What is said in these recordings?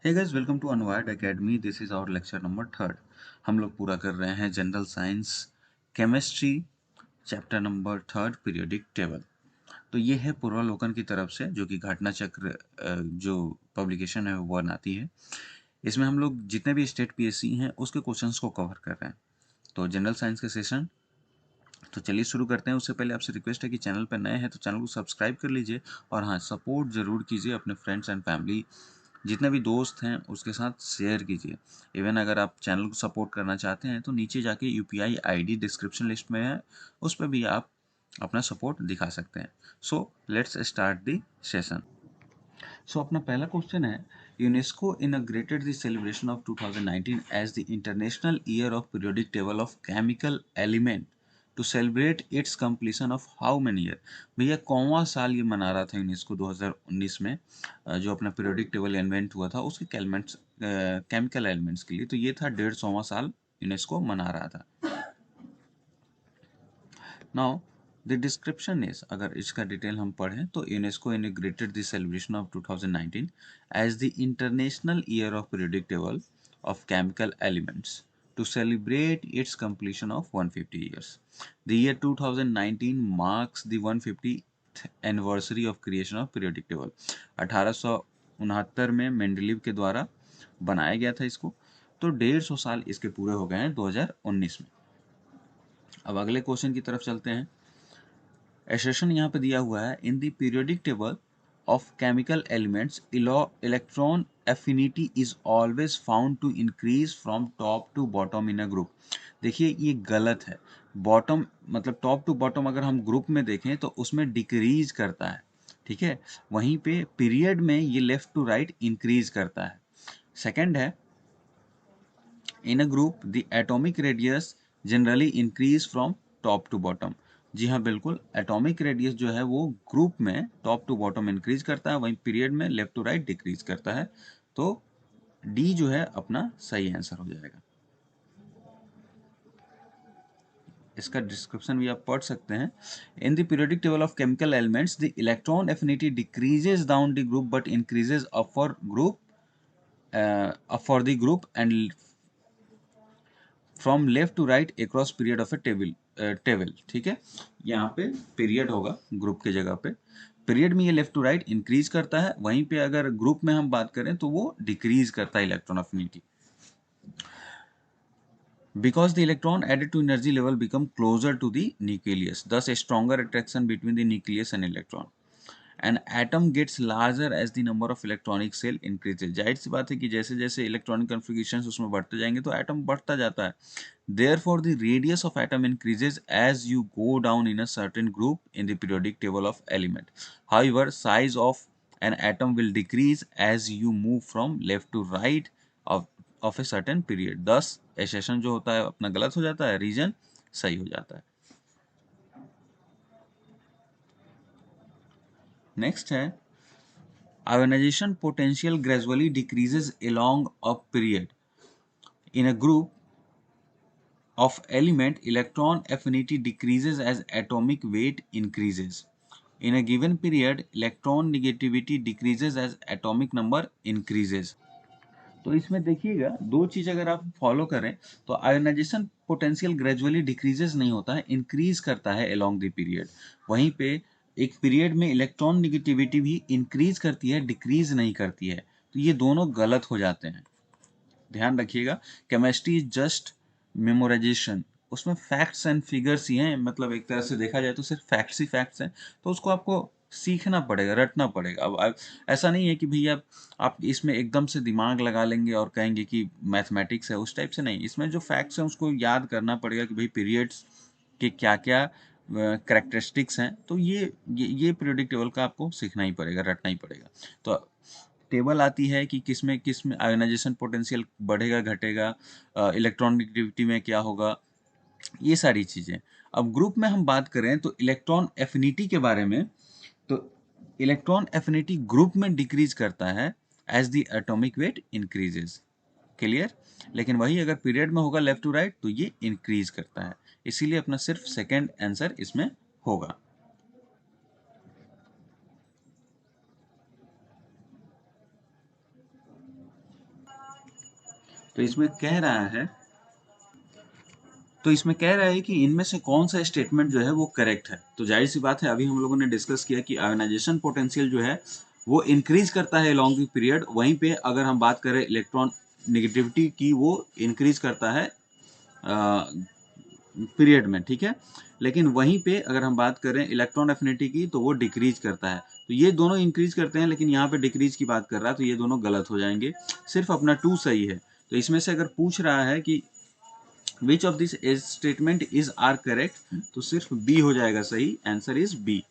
Hey guys, welcome to Unwired Academy. This is our lecture number third. हम लोग पूरा कर रहे हैं general science chemistry chapter number third periodic table. तो ये है पूर्वालोकन की तरफ से, जो कि घटना चक्र जो पब्लिकेशन है वो बनाती है। इसमें हम लोग जितने भी स्टेट पीएससी हैं उसके क्वेश्चंस को कवर कर रहे हैं। तो जनरल साइंस के सेशन तो चलिए शुरू करते हैं। उससे पहले आपसे रिक्वेस्ट है कि चैनल पर नए हैं तो चैनल को सब्सक्राइब कर लीजिए, और हाँ, सपोर्ट ज़रूर कीजिए अपने फ्रेंड्स एंड फैमिली, जितने भी दोस्त हैं उसके साथ शेयर कीजिए। इवन अगर आप चैनल को सपोर्ट करना चाहते हैं तो नीचे जाके यूपीआई आईडी डिस्क्रिप्शन लिस्ट में है, उस पर भी आप अपना सपोर्ट दिखा सकते हैं। So let's start the session. So अपना पहला क्वेश्चन है, UNESCO inaugurated the celebration of 2019 as the international year of periodic table of chemical element to celebrate its completion of how many year. भैया कौनवा साल ये मना रहा था यूनेस्को 2019 में, जो अपना पीरियोडिक टेबल इन्वेंट हुआ था उसके एलिमेंट्स, केमिकल एलिमेंट्स के लिए। तो ये था 150वां साल यूनेस्को मना रहा था। नाउ द डिस्क्रिप्शन इज, अगर इसका डिटेल हम पढ़ें तो UNESCO inaugurated the celebration of 2019 as the international year of periodic table of chemical elements to celebrate its completion of 150 years. The year 2019 marks the 150th anniversary of creation of periodic table. 1869 में Mendeleev के द्वारा बनाया गया था इसको। तो 150 साल इसके पूरे हो गए हैं 2019 में। अब अगले क्वेश्चन की तरफ चलते हैं। एसेशन यहाँ पे दिया हुआ है, in the periodic table of chemical elements electron affinity is always found to increase from top to bottom in a group. देखिए ये गलत है। बॉटम मतलब टॉप टू बॉटम अगर हम ग्रुप में देखें तो उसमें डिक्रीज करता है, ठीक है। वहीं पे पीरियड में ये लेफ्ट टू राइट इंक्रीज करता है। सेकंड है, in a group the atomic radius generally increase from top to bottom. जी हाँ बिल्कुल, एटॉमिक रेडियस जो है वो ग्रुप में टॉप टू बॉटम इंक्रीज करता है, वहीं पीरियड में लेफ्ट टू राइट डिक्रीज करता है। तो डी जो है अपना सही आंसर हो जाएगा। इसका डिस्क्रिप्शन भी आप पढ़ सकते हैं। In the periodic table of chemical elements the electron affinity decreases down the group but increases up for group, up for the group and from left to right across period of a table, ठीक है। यहाँ पे period होगा group के जगह पे। Period में ये लेफ्ट टू राइट इंक्रीज करता है, वहीं पे अगर ग्रुप में हम बात करें तो वो डिक्रीज करता है electron affinity. Because the electron added to energy level become closer to the nucleus, thus a stronger attraction between the nucleus and electron. An atom gets larger as the number of electronic cell increases. जाहिर सी बात है कि जैसे जैसे electronic कन्फिगरेशंस उसमें बढ़ते जाएंगे तो एटम बढ़ता जाता है। Therefore, the radius of atom increases as you go down in a certain group in the periodic table of element. However, size of an atom will decrease as you move from left to right of of a certain period. दस assertion जो होता है अपना गलत हो जाता है, reason सही हो जाता है। नेक्स्ट है, ionization potential gradually decreases along a period in a group of element electron affinity decreases as atomic weight increases. In a given period electron negativity decreases as atomic number increases. तो इसमें देखिएगा दो चीज अगर आप follow करें तो ionization potential gradually decreases नहीं होता है, इंक्रीज करता है अलोंग द पीरियड। वहीं पे एक पीरियड में इलेक्ट्रॉन निगेटिविटी भी इंक्रीज करती है, डिक्रीज नहीं करती है। तो ये दोनों गलत हो जाते हैं, ध्यान रखिएगा। केमिस्ट्री इज जस्ट मेमोराइजेशन, उसमें फैक्ट्स एंड फिगर्स ही हैं, मतलब एक तरह से देखा जाए तो सिर्फ फैक्ट्स ही फैक्ट्स हैं। तो उसको आपको सीखना पड़ेगा, रटना पड़ेगा। अब ऐसा नहीं है कि भैया आप इसमें एकदम से दिमाग लगा लेंगे और कहेंगे कि मैथमेटिक्स है, उस टाइप से नहीं। इसमें जो फैक्ट्स हैं उसको याद करना पड़ेगा कि भाई पीरियड्स के क्या क्या करेक्टरिस्टिक्स हैं। तो ये पीरियोडिक टेबल का आपको सीखना ही पड़ेगा, रटना ही पड़ेगा। तो टेबल आती है कि किस में आयोनाइजेशन पोटेंशियल बढ़ेगा घटेगा, इलेक्ट्रॉनिक में क्या होगा, ये सारी चीज़ें। अब ग्रुप में हम बात करें तो इलेक्ट्रॉन एफिनिटी के बारे में, तो इलेक्ट्रॉन एफिनिटी ग्रुप में डिक्रीज करता है as the atomic weight increases, clear. लेकिन वही अगर पीरियड में होगा लेफ्ट टू राइट तो ये इंक्रीज करता है, इसीलिए अपना सिर्फ सेकेंड आंसर इसमें होगा। तो इसमें कह रहा है कि इनमें से कौन सा स्टेटमेंट जो है वो करेक्ट है। तो जाहिर सी बात है, अभी हम लोगों ने डिस्कस किया कि आयोनाइजेशन पोटेंशियल जो है वो इंक्रीज करता है लॉन्ग द पीरियड। वहीं पे अगर हम बात करें इलेक्ट्रॉन निगेटिविटी की, वो इंक्रीज करता है पीरियड में, ठीक है। लेकिन वहीं पे अगर हम बात करें इलेक्ट्रॉन एफिनिटी की, तो वो डिक्रीज करता है। तो ये दोनों इंक्रीज करते हैं, लेकिन यहाँ पे डिक्रीज की बात कर रहा है, तो ये दोनों गलत हो जाएंगे। सिर्फ अपना टू सही है। तो इसमें से अगर पूछ रहा है कि which of this statement is are correct, तो सिर्फ बी हो जाएगा सही। Answer is B.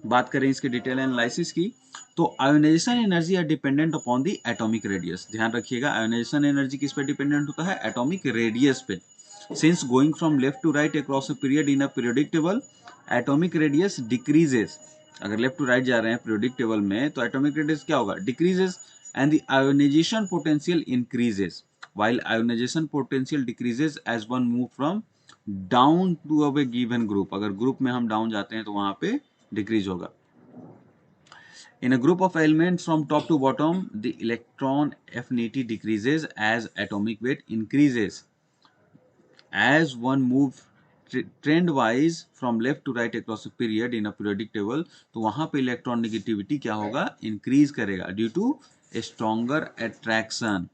बात करें इसके डिटेल एनालिसिस की, तो ionization energy are dependent upon the atomic radius. ध्यान रखिएगा, आयोनाइजेशन एनर्जी किस पे डिपेंडेंट होता है? एटॉमिक रेडियस पे। Since going from left to right across a period in a periodic table, atomic radius decreases. अगर लेफ्ट टू राइट जा रहे हैं पीरियोडिक टेबल में, तो एटॉमिक रेडियस क्या होगा? Decreases. And the ionization potential increases, while ionization potential decreases as one move from down to a given group। अगर group में हम डाउन जाते हैं तो वहां पे डिक्रीज होगा। In a group of elements from top to bottom, the electron affinity decreases as atomic weight increases। As one move trend wise from left to right across a period in a periodic table, तो वहां पे electron negativity क्या होगा? Increase करेगा due to stronger attraction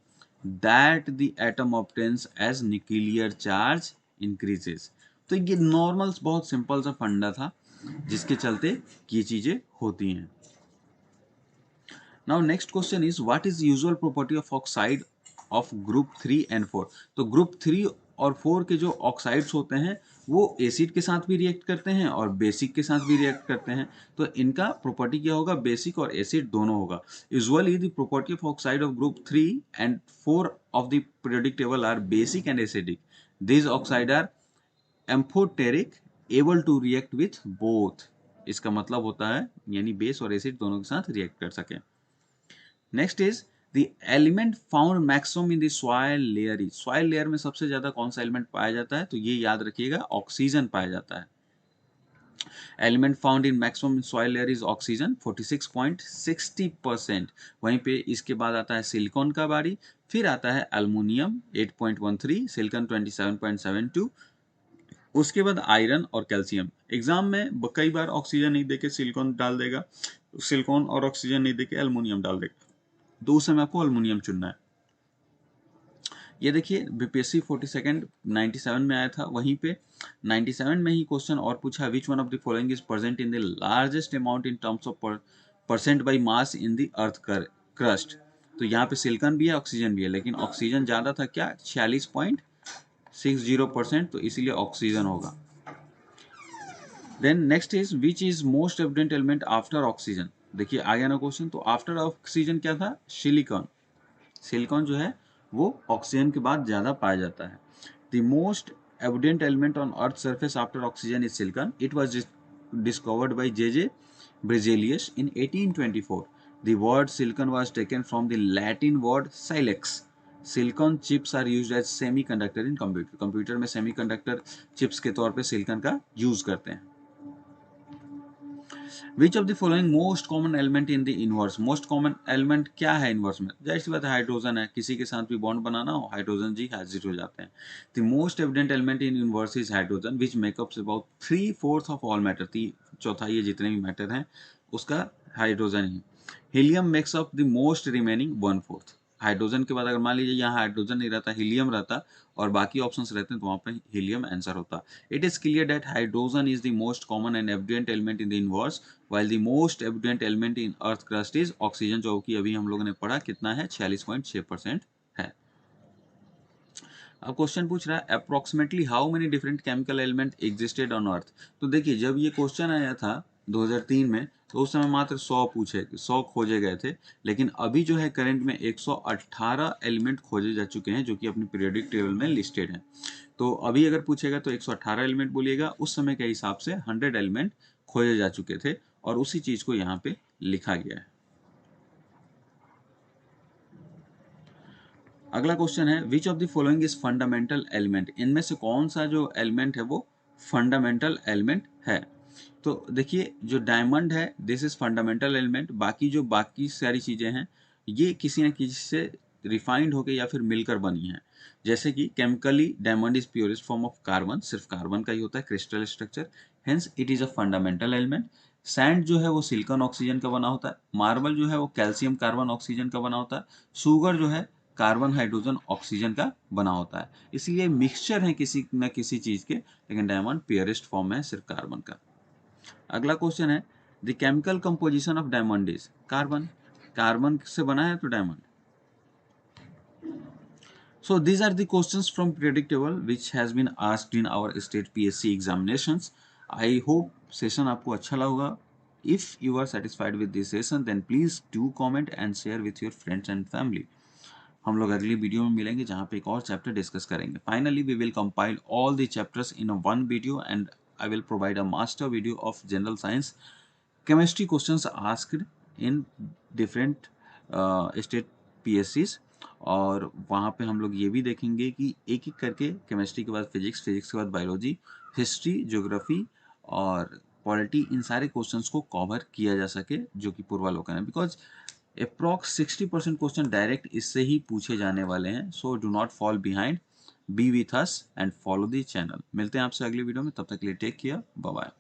that the atom obtains as nuclear charge increases. तो ये normal बहुत simple सा फंडा था, जिसके चलते ये चीजें होती हैं। Now next question is, what is usual property of oxide of group 3 and 4? तो ग्रुप 3 और 4 के जो ऑक्साइड्स होते हैं वो एसिड के साथ भी रिएक्ट करते हैं और बेसिक के साथ भी रिएक्ट करते हैं। तो इनका प्रॉपर्टी क्या होगा? बेसिक और एसिड दोनों होगा। Usually the property of oxide of group 3 and 4 of the periodic table are basic and acidic. This oxide are amphoteric, able to react with both. इसका मतलब होता है यानी बेस और एसिड दोनों के साथ रिएक्ट कर सकें। Next is the element found maximum in the soil layer is. Soil layer में सबसे ज्यादा कौन सा एलिमेंट पाया जाता है? तो ये याद रखिएगा, ऑक्सीजन पाया जाता है। Element found in maximum in soil layer is oxygen 46.60%। वहीं पे इसके बाद आता है सिलिकॉन का बारी, फिर आता है एल्युमिनियम 8.13, सिलिकॉन 27.72, उसके बाद आयरन और कैल्शियम। एग्जाम में कई बार ऑक्सीजन नहीं देके सिलिकॉन डाल देगा, सिलिकॉन और ऑक्सीजन नहीं देके एल्युमिनियम डाल देगा, तो उस समय आपको एल्युमिनियम चुनना है। ये देखिए बीपीएससी 42 97 में आया था। वहीं पे 97 में ही क्वेश्चन और पूछा, which one of the following is present in the largest amount in terms of percent by mass in the earth crust. तो यहाँ पे सिलिकॉन भी है, ऑक्सीजन भी है, लेकिन ऑक्सीजन ज्यादा था, क्या? 46.60%, तो इसीलिए ऑक्सीजन होगा। Then next is, which is most evident element after oxygen. देखिए आ गया ना क्वेश्चन। तो आफ्टर ऑक्सीजन क्या था? सिलिकॉन। सिलिकॉन जो है वो ऑक्सीजन के बाद ज्यादा पाया जाता है। The most evident element on earth surface after oxygen is silicon. It was discovered by J.J. Berzelius in 1824. The word silicon was taken from the Latin word silex. Silicon chips are used as semiconductor in computer. Computer में semiconductor chips के तौर पे silicon का use करते हैं। Which of the following most common element in the inverse. Most common element क्या है inverse में? जाहिर सी बात है हाइड्रोजन है। किसी के साथ भी बॉन्ड बनाना हो, हाइड्रोजन जी हाजिर हो जाते हैं। The most evident element in inverse is hydrogen which makeups about 3/4 of all matter. चौथाई जितने भी मैटर हैं उसका hydrogen he. Helium makes up the most remaining 1/4। Hydrogen के बाद अगर मान लीजिए यहाँ हाइड्रोजन नहीं रहता, हीलियम रहता और बाकी ऑप्शंस रहते हैं, तो वहाँ पे हीलियम आंसर होता। It is clear that hydrogen is the most common and evident element in the inverse, while the most evident element in earth crust is oxygen, जो कि अभी हम लोगों ने पढ़ा कितना है? 46.6% है। अब क्वेश्चन पूछ रहा है, approximately how many different chemical element existed on earth. तो देखिए जब ये क्वेश्चन आया था 2003 में, तो उस समय मात्र 100 खोजे गए थे। लेकिन अभी जो है करंट में 118 एलिमेंट खोजे जा चुके हैं, जो कि अपनी पीरियोडिक टेबल में लिस्टेड हैं। तो अभी अगर पूछेगा तो 118 एलिमेंट बोलिएगा, उस समय के हिसाब से 100 एलिमेंट खोजे जा चुके थे, और उसी चीज को यहाँ पे लिखा गया है। अगला क्वेश्चन है, which of the following is fundamental element. इनमें से कौन सा जो एलिमेंट है वो फंडामेंटल एलिमेंट है? तो देखिए जो डायमंड है दिस इज फंडामेंटल एलिमेंट। बाकी सारी चीजें हैं ये किसी न किसी से रिफाइंड होके या फिर मिलकर बनी है। जैसे कि chemically diamond is purest form of carbon, सिर्फ कार्बन का ही होता है crystal structure, hence it is a fundamental element. Sand जो है वो सिलिकॉन ऑक्सीजन का बना होता है, मार्बल जो है वो कैल्शियम कार्बन ऑक्सीजन का बना होता है, शुगर जो है कार्बन हाइड्रोजन ऑक्सीजन का बना होता है। इसलिए मिक्सचर है किसी न किसी चीज के, लेकिन डायमंड प्योरेस्ट फॉर्म में है सिर्फ कार्बन का। अगला क्वेश्चन है the chemical composition of diamond is carbon, carbon से बना है तो diamond. So these are the questions from predictable which has been asked in our state PSC examinations. I hope session आपको अच्छा लगा. If you are satisfied with this session, then please do comment and share with your friends and family. हम लोग अगली video में मिलेंगे जहाँ पे एक और चैप्टर डिस्कस करेंगे. Finally, we will compile all the chapters in a one video and I will provide a master video of general science chemistry questions asked in different state PSCs. और वहाँ पे हम लोग ये भी देखेंगे कि एक एक करके केमिस्ट्री के बाद फिजिक्स, फिजिक्स के बाद बायोलॉजी, हिस्ट्री, ज्योग्राफी और पॉलिटी, इन सारे क्वेश्चंस को कवर किया जा सके जो कि पूर्वालोकन है, बिकॉज अप्रॉक्स 60% क्वेश्चन डायरेक्ट इससे ही पूछे जाने वाले हैं. So do not fall behind, B with us and follow the channel. मिलते हैं आपसे अगली वीडियो में, तब तक के लिए टेक केयर, बाय बाय.